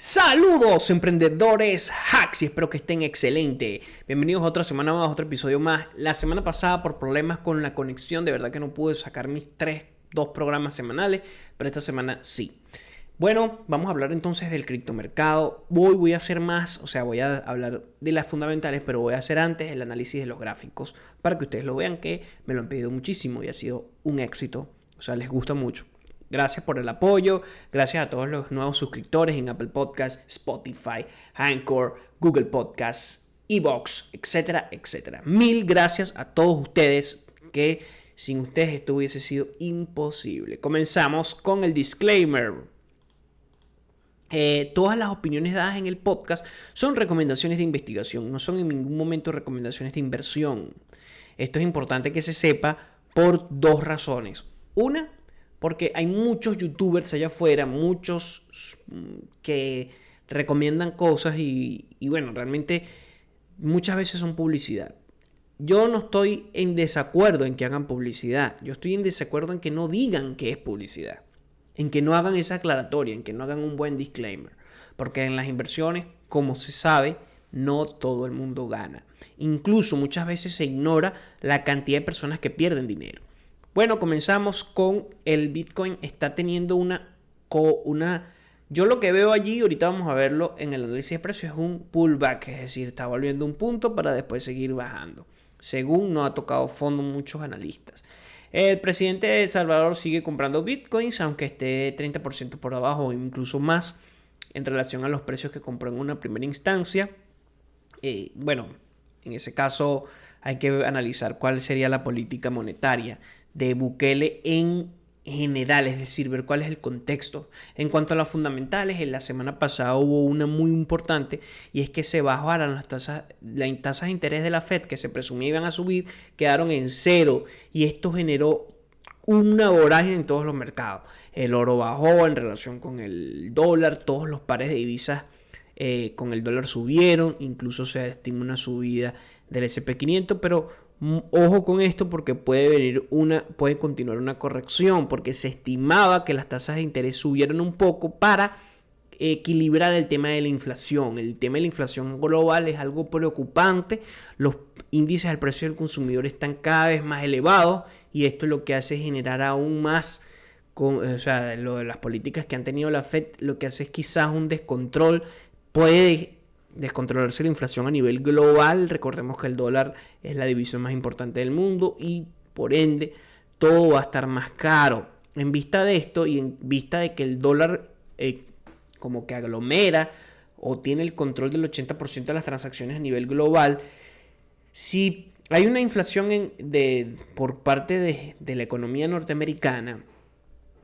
Saludos emprendedores hacks y espero que estén excelente. Bienvenidos a otra semana más, otro episodio más. La semana pasada por problemas con la conexión de verdad que no pude sacar mis dos programas semanales, pero esta semana sí. Bueno, vamos a hablar entonces del criptomercado. Hoy voy a hacer más, voy a hablar de las fundamentales, pero voy a hacer antes el análisis de los gráficos para que ustedes lo vean, que me lo han pedido muchísimo y ha sido un éxito. Les gusta mucho. Gracias por el apoyo, gracias a todos los nuevos suscriptores en Apple Podcasts, Spotify, Anchor, Google Podcasts, Evox, etcétera, etcétera. Mil gracias a todos ustedes, que sin ustedes esto hubiese sido imposible. Comenzamos con el disclaimer. Todas las opiniones dadas en el podcast son recomendaciones de investigación, no son en ningún momento recomendaciones de inversión. Esto es importante que se sepa por dos razones. Una, porque hay muchos youtubers allá afuera, muchos que recomiendan cosas y bueno, realmente muchas veces son publicidad. Yo no estoy en desacuerdo en que hagan publicidad, yo estoy en desacuerdo en que no digan que es publicidad, en que no hagan esa aclaratoria, en que no hagan un buen disclaimer. Porque en las inversiones, como se sabe, no todo el mundo gana. Incluso muchas veces se ignora la cantidad de personas que pierden dinero. Bueno, comenzamos con el Bitcoin. Está teniendo yo lo que veo allí, ahorita vamos a verlo en el análisis de precios, es un pullback, es decir, está volviendo un punto para después seguir bajando, según no ha tocado fondo muchos analistas. El presidente de El Salvador sigue comprando bitcoins, aunque esté 30% por abajo o incluso más en relación a los precios que compró en una primera instancia. Bueno, en ese caso hay que analizar cuál sería la política monetaria de Bukele en general, es decir, ver cuál es el contexto. En cuanto a las fundamentales, en la semana pasada hubo una muy importante, y es que se bajaron las tasas de interés de la Fed, que se presumía iban a subir, quedaron en cero, y esto generó una vorágine en todos los mercados. El oro bajó en relación con el dólar, todos los pares de divisas con el dólar subieron, incluso se estima una subida del S&P 500, pero ojo con esto porque puede continuar una corrección, porque se estimaba que las tasas de interés subieran un poco para equilibrar el tema de la inflación. El tema de la inflación global es algo preocupante. Los índices del precio del consumidor están cada vez más elevados y esto lo que hace es generar aún más, lo de las políticas que han tenido la Fed, lo que hace es quizás un descontrol. Puede descontrolarse la inflación a nivel global. Recordemos que el dólar es la división más importante del mundo y por ende todo va a estar más caro. En vista de esto y en vista de que el dólar como que aglomera o tiene el control del 80% de las transacciones a nivel global, si hay una inflación por parte de la economía norteamericana,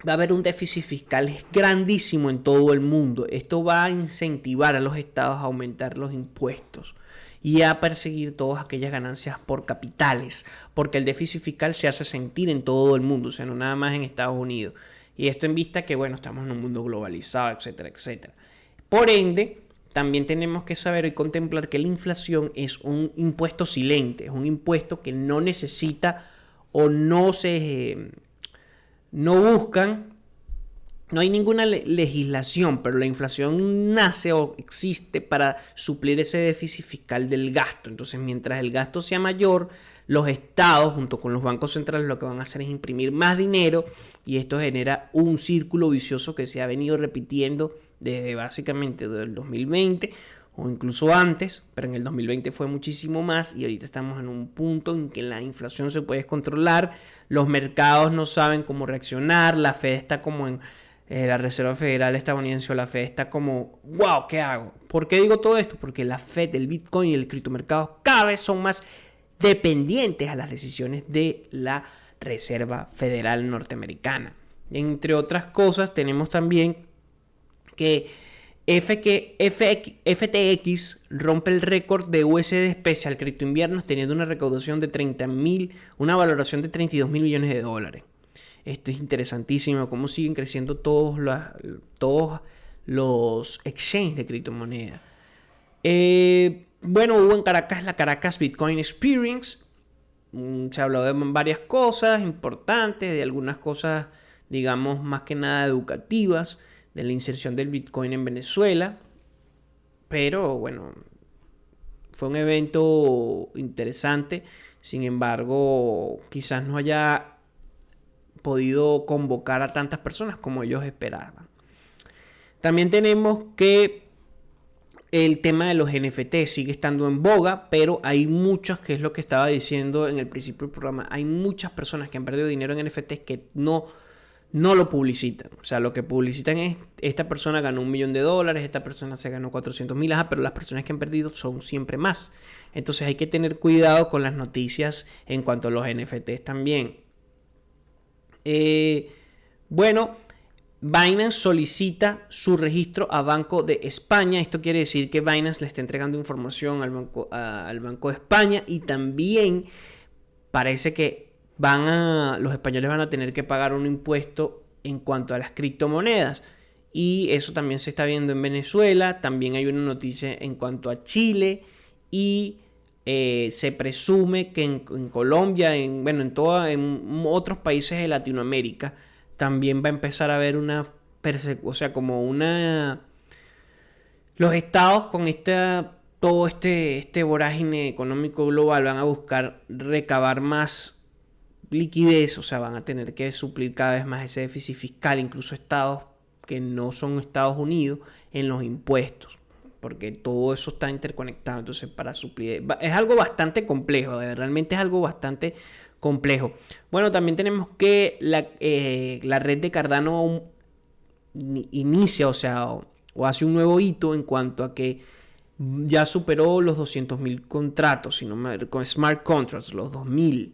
va a haber un déficit fiscal grandísimo en todo el mundo. Esto va a incentivar a los estados a aumentar los impuestos y a perseguir todas aquellas ganancias por capitales, porque el déficit fiscal se hace sentir en todo el mundo, no nada más en Estados Unidos. Y esto en vista que, bueno, estamos en un mundo globalizado, etcétera, etcétera. Por ende, también tenemos que saber y contemplar que la inflación es un impuesto silente, es un impuesto que no necesita o no buscan, no hay ninguna legislación, pero la inflación nace o existe para suplir ese déficit fiscal del gasto. Entonces, mientras el gasto sea mayor, los estados, junto con los bancos centrales, lo que van a hacer es imprimir más dinero y esto genera un círculo vicioso que se ha venido repitiendo desde básicamente del 2020 o incluso antes, pero en el 2020 fue muchísimo más y ahorita estamos en un punto en que la inflación se puede controlar, los mercados no saben cómo reaccionar, la Fed está como en la Reserva Federal estadounidense o la Fed está como, wow, ¿qué hago? ¿Por qué digo todo esto? Porque la Fed, el Bitcoin y el criptomercado cada vez son más dependientes a las decisiones de la Reserva Federal norteamericana. Entre otras cosas, tenemos también que FTX rompe el récord de USD Special Crypto Inviernos, teniendo una recaudación de una valoración de 32 mil millones de dólares. Esto es interesantísimo, cómo siguen creciendo todos los exchanges de criptomonedas. Bueno, hubo en Caracas la Caracas Bitcoin Experience. Se habló de varias cosas importantes, de algunas cosas, digamos, más que nada educativas, de la inserción del Bitcoin en Venezuela. Pero bueno, fue un evento interesante. Sin embargo, quizás no haya podido convocar a tantas personas como ellos esperaban. También tenemos que el tema de los NFT sigue estando en boga, pero hay muchos, que es lo que estaba diciendo en el principio del programa, hay muchas personas que han perdido dinero en NFTs que no lo publicitan. O sea, lo que publicitan es, esta persona ganó $1.000.000, esta persona se ganó 400.000, pero las personas que han perdido son siempre más. Entonces hay que tener cuidado con las noticias en cuanto a los NFTs también. Bueno, Binance solicita su registro a Banco de España. Esto quiere decir que Binance le está entregando información al Banco de España, y también parece que los españoles van a tener que pagar un impuesto en cuanto a las criptomonedas. Y eso también se está viendo en Venezuela. También hay una noticia en cuanto a Chile. Y se presume que en Colombia, en otros países de Latinoamérica, también va a empezar a haber una persecución, o sea, como una... Los estados con todo este vorágine económico global van a buscar recabar más liquidez, o sea, van a tener que suplir cada vez más ese déficit fiscal, incluso estados que no son Estados Unidos, en los impuestos, porque todo eso está interconectado. Entonces, para suplir, es algo bastante complejo, realmente es algo bastante complejo. Bueno, también tenemos que la red de Cardano inicia, o hace un nuevo hito en cuanto a que ya superó los 200.000 contratos, con smart contracts, los 2.000.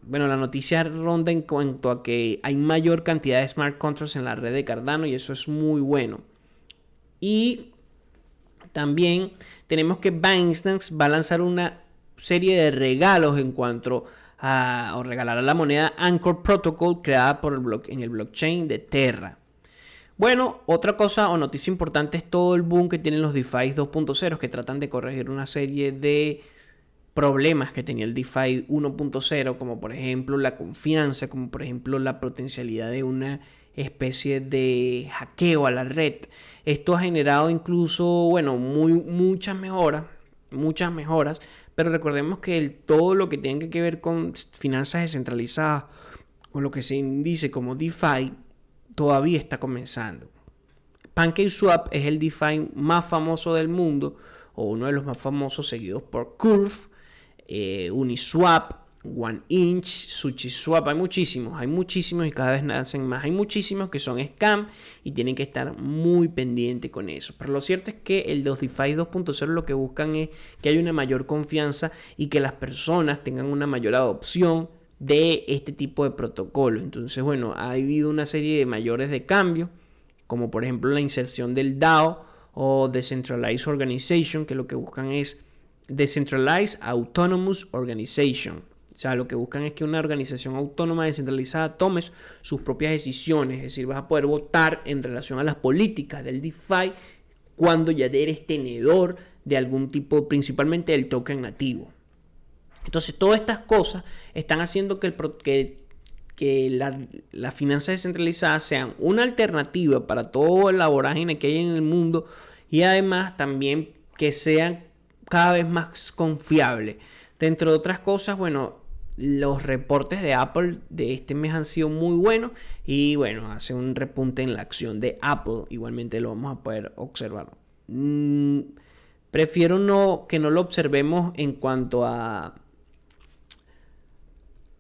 Bueno, la noticia ronda en cuanto a que hay mayor cantidad de smart contracts en la red de Cardano, y eso es muy bueno. Y también tenemos que Binance va a lanzar una serie de regalos en cuanto o regalará la moneda Anchor Protocol, creada en el blockchain de Terra. Bueno, otra cosa o noticia importante es todo el boom que tienen los DeFi 2.0, que tratan de corregir una serie de problemas que tenía el DeFi 1.0, como por ejemplo la confianza, como por ejemplo la potencialidad de una especie de hackeo a la red. Esto ha generado incluso, bueno, muchas mejoras, pero recordemos que todo lo que tiene que ver con finanzas descentralizadas, o lo que se dice como DeFi, todavía está comenzando. PancakeSwap es el DeFi más famoso del mundo, o uno de los más famosos, seguidos por Curve, Uniswap, OneInch, SushiSwap. Hay muchísimos y cada vez nacen más. Hay muchísimos que son scam y tienen que estar muy pendientes con eso. Pero lo cierto es que el DeFi 2.0 lo que buscan es que haya una mayor confianza y que las personas tengan una mayor adopción de este tipo de protocolo. Entonces, bueno, ha habido una serie de mayores de cambio, como por ejemplo la inserción del DAO o Decentralized Organization, que lo que buscan es Decentralized Autonomous Organization. O sea, lo que buscan es que una organización autónoma descentralizada tome sus propias decisiones. Es decir, vas a poder votar en relación a las políticas del DeFi cuando ya eres tenedor de algún tipo, principalmente del token nativo. Entonces, todas estas cosas están haciendo que las finanzas descentralizadas sean una alternativa para toda la vorágine que hay en el mundo, y además también que sean cada vez más confiables. Dentro de otras cosas, bueno, los reportes de Apple de este mes han sido muy buenos, y bueno, hace un repunte en la acción de Apple. Igualmente lo vamos a poder observar. Prefiero que no lo observemos en cuanto a...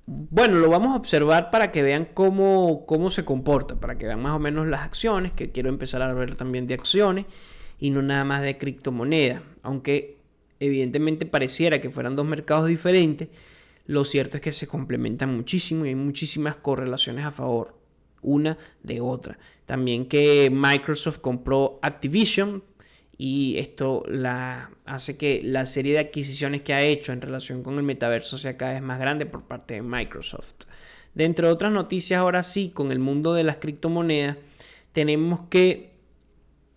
Bueno, lo vamos a observar para que vean cómo se comporta, para que vean más o menos las acciones, que quiero empezar a ver también de acciones y no nada más de criptomonedas. Aunque evidentemente pareciera que fueran dos mercados diferentes, lo cierto es que se complementan muchísimo y hay muchísimas correlaciones a favor una de otra. También que Microsoft compró Activision, y esto hace que la serie de adquisiciones que ha hecho en relación con el metaverso sea cada vez más grande por parte de Microsoft. Dentro de otras noticias, ahora sí, con el mundo de las criptomonedas, tenemos que,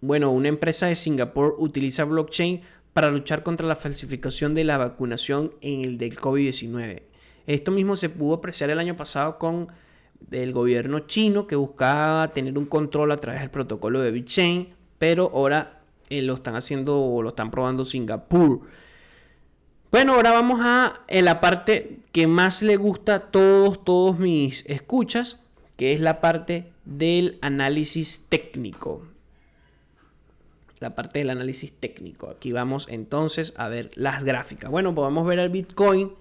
bueno, una empresa de Singapur utiliza blockchain para luchar contra la falsificación de la vacunación del COVID-19. Esto mismo se pudo apreciar el año pasado con el gobierno chino, que buscaba tener un control a través del protocolo de BitChain, pero ahora lo están haciendo o lo están probando Singapur. Bueno, ahora vamos a la parte que más le gusta a todos mis escuchas, que es la parte del análisis técnico. La parte del análisis técnico. Aquí vamos entonces a ver las gráficas. Bueno, podemos ver el Bitcoin.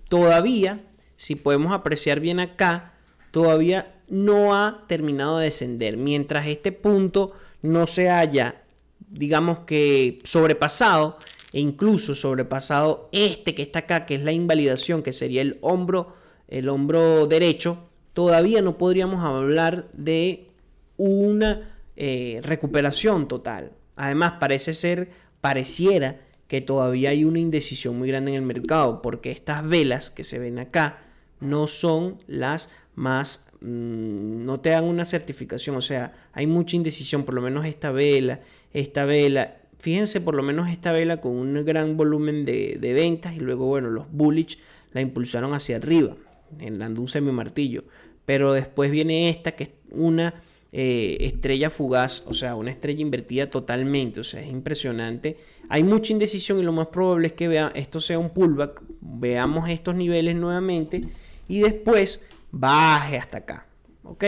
Todavía, si podemos apreciar bien acá, todavía no ha terminado de descender. Mientras este punto no se haya, digamos que sobrepasado, e incluso sobrepasado este que está acá, que es la invalidación, que sería el hombro derecho, todavía no podríamos hablar de una recuperación total. Además, pareciera que todavía hay una indecisión muy grande en el mercado, porque estas velas que se ven acá no son las más, no te dan una certificación, o sea, hay mucha indecisión, por lo menos esta vela, fíjense, por lo menos esta vela con un gran volumen de ventas, y luego, bueno, los bullish la impulsaron hacia arriba, dando un semi-martillo, pero después viene esta que es una estrella fugaz, o sea, una estrella invertida totalmente, o sea, es impresionante. Hay mucha indecisión y lo más probable es que esto sea un pullback, veamos estos niveles nuevamente y después baje hasta acá, ¿ok?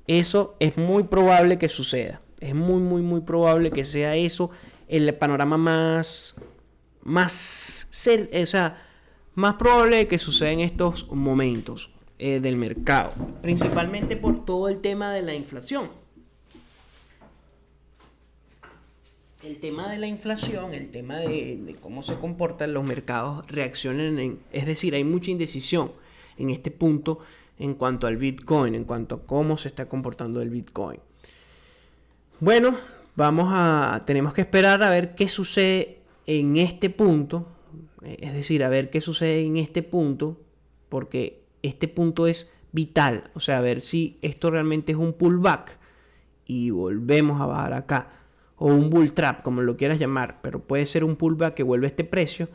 Eso es muy probable que suceda, es muy probable que sea eso el panorama más probable de que suceda en estos momentos del mercado, principalmente por todo el tema de la inflación. El tema de la inflación, el tema de cómo se comportan los mercados, reaccionan es decir, hay mucha indecisión en este punto en cuanto al Bitcoin, en cuanto a cómo se está comportando el Bitcoin. Bueno, tenemos que esperar a ver qué sucede en este punto, es decir, a ver qué sucede en este punto, porque este punto es vital, o sea, a ver si esto realmente es un pullback y volvemos a bajar acá, o un bull trap, como lo quieras llamar, pero puede ser un pullback que vuelve a este precio,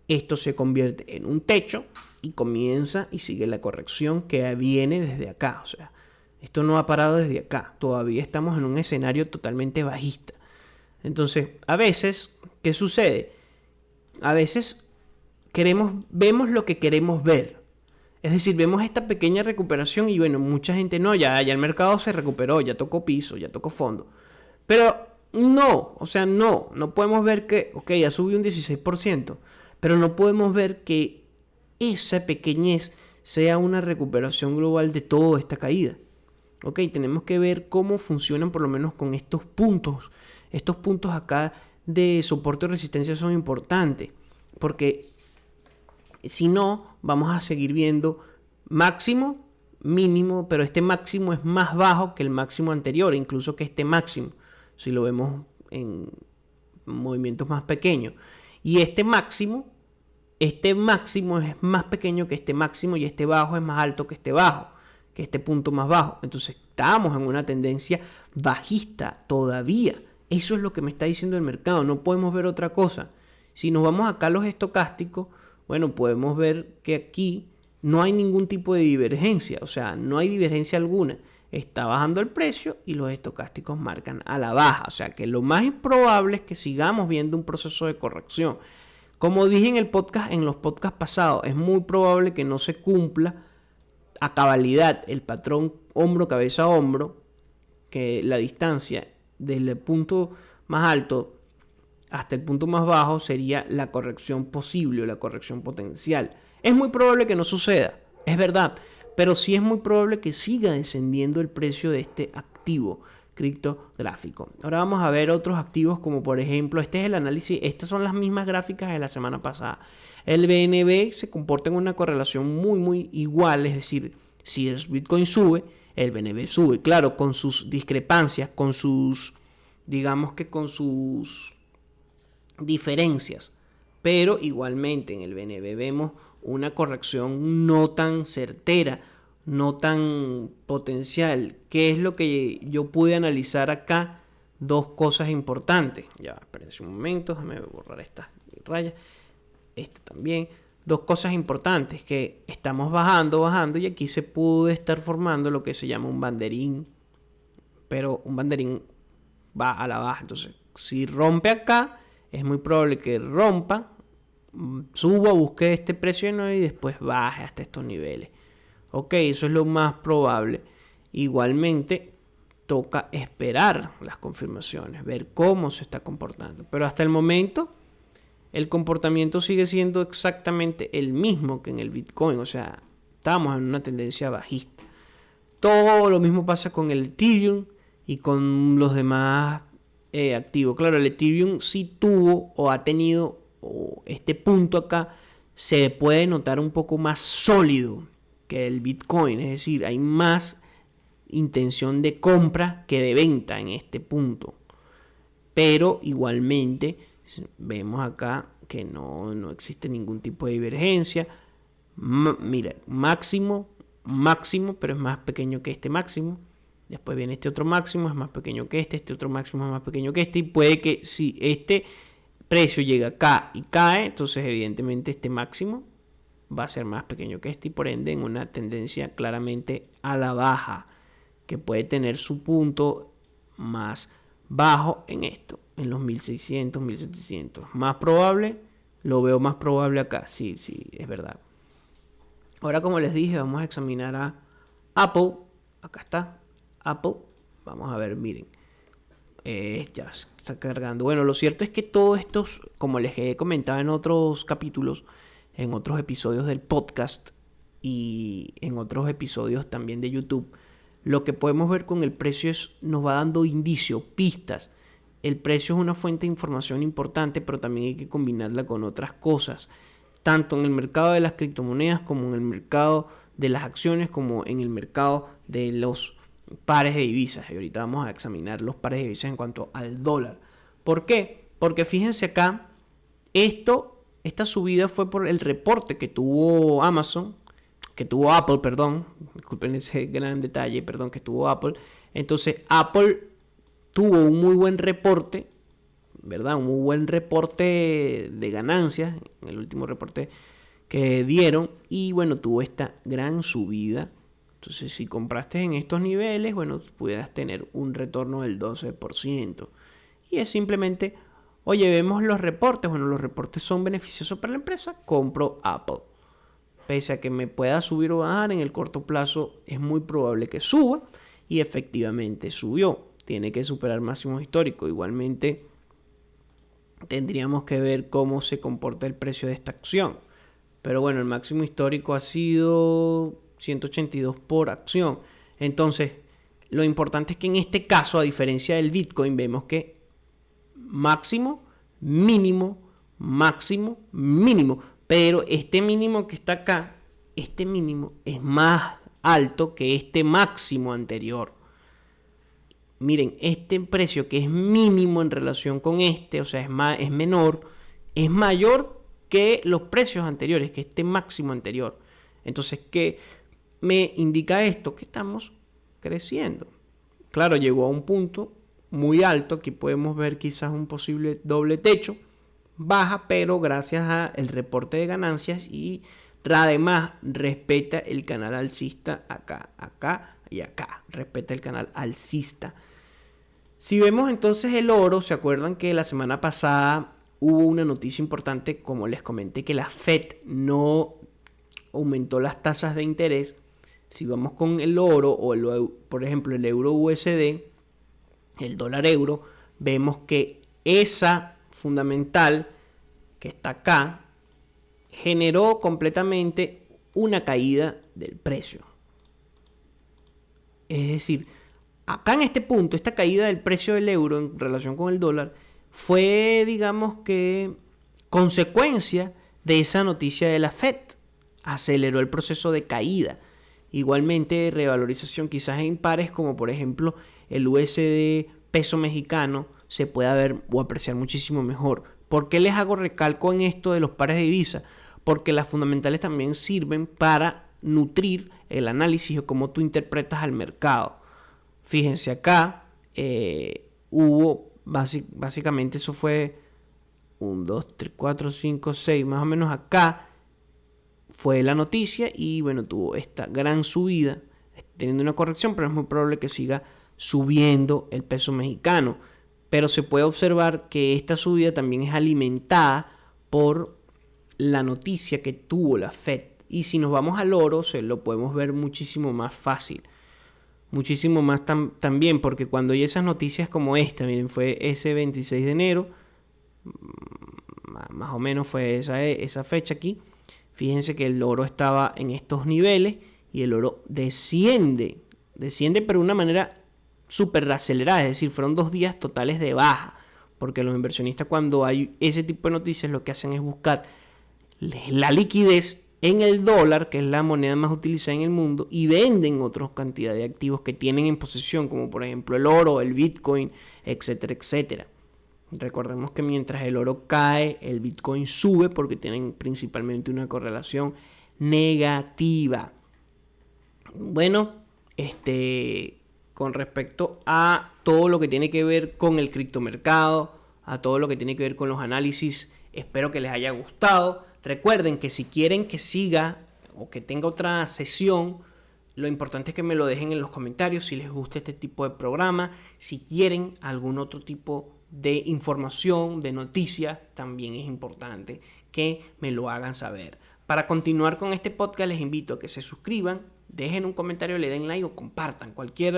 esto se convierte en un techo y comienza y sigue la corrección que viene desde acá, o sea, esto no ha parado desde acá, todavía estamos en un escenario totalmente bajista. Entonces, a veces, ¿qué sucede? A veces vemos lo que queremos ver. Es decir, vemos esta pequeña recuperación y bueno, mucha gente no, ya el mercado se recuperó, ya tocó piso, ya tocó fondo. Pero no, o sea, no podemos ver que, ok, ya subió un 16%, pero no podemos ver que esa pequeñez sea una recuperación global de toda esta caída. Ok, tenemos que ver cómo funcionan por lo menos con estos puntos. Estos puntos acá de soporte o resistencia son importantes, porque si no, vamos a seguir viendo máximo, mínimo, pero este máximo es más bajo que el máximo anterior, incluso que este máximo, si lo vemos en movimientos más pequeños. Y este máximo es más pequeño que este máximo y este bajo es más alto que este bajo, que este punto más bajo. Entonces estamos en una tendencia bajista todavía. Eso es lo que me está diciendo el mercado, no podemos ver otra cosa. Si nos vamos acá a los estocásticos, bueno, podemos ver que aquí no hay ningún tipo de divergencia, o sea, no hay divergencia alguna. Está bajando el precio y los estocásticos marcan a la baja, o sea que lo más improbable es que sigamos viendo un proceso de corrección. Como dije en los podcasts pasados, es muy probable que no se cumpla a cabalidad el patrón hombro, cabeza, hombro, que la distancia desde el punto más alto hasta el punto más bajo sería la corrección posible o la corrección potencial. Es muy probable que no suceda, es verdad, pero sí es muy probable que siga descendiendo el precio de este activo criptográfico. Ahora vamos a ver otros activos como por ejemplo, este es el análisis, estas son las mismas gráficas de la semana pasada. El BNB se comporta en una correlación muy igual, es decir, si el Bitcoin sube, el BNB sube, claro, con sus discrepancias, con sus, digamos que con sus diferencias, pero igualmente en el BNB vemos una corrección no tan certera, no tan potencial. ¿Qué es lo que yo pude analizar acá? Dos cosas importantes. Ya, espérense un momento, déjame borrar estas rayas. Esta también. Dos cosas importantes, que estamos bajando y aquí se puede estar formando lo que se llama un banderín, pero un banderín va a la baja, entonces Si rompe acá, es muy probable que rompa, suba, busque este precio ¿no? y después baje hasta estos niveles. Ok, eso es lo más probable. Igualmente, toca esperar las confirmaciones, ver cómo se está comportando. Pero hasta el momento, el comportamiento sigue siendo exactamente el mismo que en el Bitcoin. O sea, estamos en una tendencia bajista. Todo lo mismo pasa con el Ethereum y con los demás activos. Claro, el Ethereum sí tuvo o ha tenido este punto acá, se puede notar un poco más sólido que el Bitcoin. Es decir, hay más intención de compra que de venta en este punto. Pero igualmente vemos acá que no existe ningún tipo de divergencia. Mira, máximo, pero es más pequeño que este máximo. Después viene este otro máximo, es más pequeño que este otro máximo es más pequeño que este. Y puede que si este precio llega acá y cae, entonces evidentemente este máximo va a ser más pequeño que este y por ende en una tendencia claramente a la baja, que puede tener su punto más bajo en esto, en los 1600, 1700. Más probable, lo veo más probable acá, sí, es verdad. Ahora, como les dije, vamos a examinar a Apple. Acá está, Apple. Vamos a ver, miren. Ya está cargando. Bueno, lo cierto es que todos estos, como les he comentado en otros capítulos, en otros episodios del podcast y en otros episodios también de YouTube, lo que podemos ver con el precio nos va dando indicios, pistas. El precio es una fuente de información importante, pero también hay que combinarla con otras cosas, tanto en el mercado de las criptomonedas como en el mercado de las acciones, como en el mercado de los pares de divisas. Y ahorita vamos a examinar los pares de divisas en cuanto al dólar. ¿Por qué? Porque fíjense acá, esta subida fue por el reporte que tuvo Apple, perdón, disculpen ese gran detalle, perdón, que tuvo Apple. Entonces Apple tuvo un muy buen reporte, ¿verdad? Un muy buen reporte de ganancias, en el último reporte que dieron, y bueno, tuvo esta gran subida. Entonces, si compraste en estos niveles, bueno, pudieras tener un retorno del 12%. Y es simplemente, oye, vemos los reportes, bueno, los reportes son beneficiosos para la empresa, compro Apple. Pese a que me pueda subir o bajar, en el corto plazo es muy probable que suba, y efectivamente subió. Tiene que superar máximos históricos. Igualmente, tendríamos que ver cómo se comporta el precio de esta acción. Pero bueno, el máximo histórico ha sido 182 por acción. Entonces, lo importante es que en este caso, a diferencia del Bitcoin, vemos que máximo, mínimo, máximo, mínimo. Pero este mínimo que está acá, este mínimo es más alto que este máximo anterior. Miren, este precio que es mínimo en relación con este, o sea, es menor, es mayor que los precios anteriores, que este máximo anterior. Entonces, ¿qué me indica esto? Que estamos creciendo. Claro, llegó a un punto muy alto, aquí podemos ver quizás un posible doble techo, baja, pero gracias al reporte de ganancias y además respeta el canal alcista acá y acá, respeta el canal alcista. Si vemos entonces el oro, ¿se acuerdan que la semana pasada hubo una noticia importante? Como les comenté, que la Fed no aumentó las tasas de interés. Si vamos con el oro o por ejemplo el euro USD, el dólar euro, vemos que esa fundamental que está acá generó completamente una caída del precio. Es decir, acá en este punto, esta caída del precio del euro en relación con el dólar fue, digamos que, consecuencia de esa noticia de la Fed. Aceleró el proceso de caída. Igualmente, revalorización quizás en pares como por ejemplo el USD peso mexicano se puede ver o apreciar muchísimo mejor. ¿Por qué les hago recalco en esto de los pares de divisas? Porque las fundamentales también sirven para nutrir el análisis o cómo tú interpretas al mercado. Fíjense acá, hubo, básicamente eso fue 1, 2, 3, 4, 5, 6, más o menos acá fue la noticia y bueno, tuvo esta gran subida, teniendo una corrección, pero es muy probable que siga subiendo el peso mexicano. pero se puede observar que esta subida también es alimentada por la noticia que tuvo la Fed. Y si nos vamos al oro, se lo podemos ver muchísimo más fácil. Muchísimo más también, porque cuando hay esas noticias como esta, miren, fue ese 26 de enero, más o menos fue esa fecha aquí. Fíjense que el oro estaba en estos niveles y el oro desciende pero de una manera súper acelerada, es decir, fueron 2 días totales de baja, porque los inversionistas cuando hay ese tipo de noticias lo que hacen es buscar la liquidez en el dólar, que es la moneda más utilizada en el mundo, y venden otra cantidad de activos que tienen en posesión, como por ejemplo el oro, el Bitcoin, etcétera, etcétera. Recordemos que mientras el oro cae, el Bitcoin sube porque tienen principalmente una correlación negativa. Bueno, con respecto a todo lo que tiene que ver con el criptomercado, a todo lo que tiene que ver con los análisis, espero que les haya gustado. Recuerden que si quieren que siga o que tenga otra sesión, lo importante es que me lo dejen en los comentarios si les gusta este tipo de programa. Si quieren algún otro tipo de información, de noticias, también es importante que me lo hagan saber. Para continuar con este podcast les invito a que se suscriban, dejen un comentario, le den like o compartan. Cualquier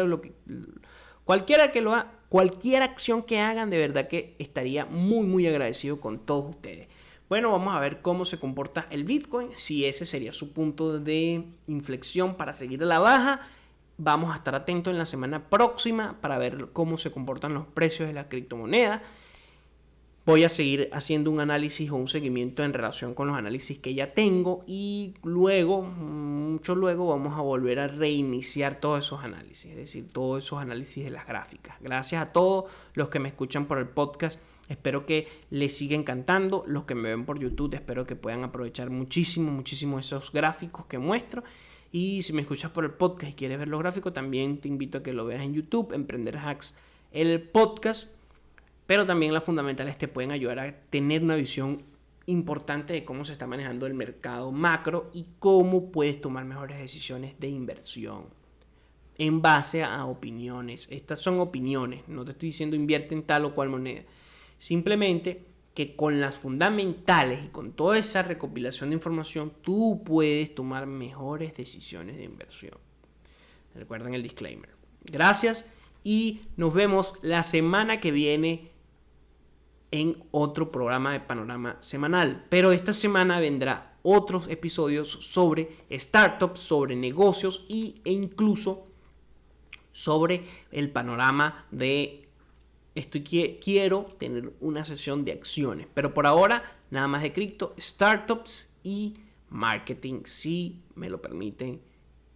acción que hagan, de verdad que estaría muy agradecido con todos ustedes. Bueno, vamos a ver cómo se comporta el Bitcoin, si ese sería su punto de inflexión para seguir a la baja. Vamos a estar atentos en la semana próxima para ver cómo se comportan los precios de las criptomonedas. Voy a seguir haciendo un análisis o un seguimiento en relación con los análisis que ya tengo y luego, mucho luego, vamos a volver a reiniciar todos esos análisis, es decir, todos esos análisis de las gráficas. Gracias a todos los que me escuchan por el podcast. Espero que les siga encantando. Los que me ven por YouTube, espero que puedan aprovechar muchísimo esos gráficos que muestro. Y si me escuchas por el podcast y quieres ver los gráficos, también te invito a que lo veas en YouTube, Emprender Hacks, el podcast. Pero también las fundamentales te pueden ayudar a tener una visión importante de cómo se está manejando el mercado macro y cómo puedes tomar mejores decisiones de inversión en base a opiniones. Estas son opiniones, no te estoy diciendo invierte en tal o cual moneda. Simplemente que con las fundamentales y con toda esa recopilación de información tú puedes tomar mejores decisiones de inversión. Recuerden el disclaimer. Gracias y nos vemos la semana que viene en otro programa de Panorama Semanal. Pero esta semana vendrá otros episodios sobre startups, sobre negocios e incluso sobre el panorama de quiero tener una sesión de acciones. Pero por ahora nada más de cripto, startups y marketing, si me lo permiten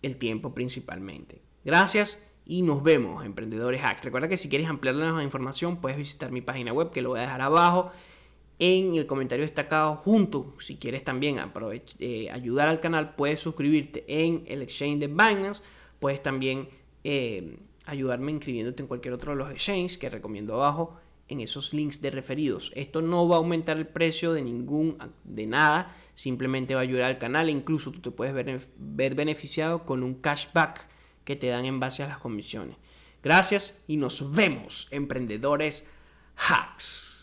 el tiempo principalmente. Gracias. Y nos vemos, Emprendedores Hacks. Recuerda que si quieres ampliar la información, puedes visitar mi página web, que lo voy a dejar abajo en el comentario destacado junto. Si quieres también ayudar al canal, puedes suscribirte en el exchange de Binance. Puedes también ayudarme inscribiéndote en cualquier otro de los exchanges que recomiendo abajo en esos links de referidos. Esto no va a aumentar el precio de nada, simplemente va a ayudar al canal. Incluso tú te puedes ver beneficiado con un cashback que te dan en base a las comisiones. Gracias y nos vemos, Emprendedores Hacks.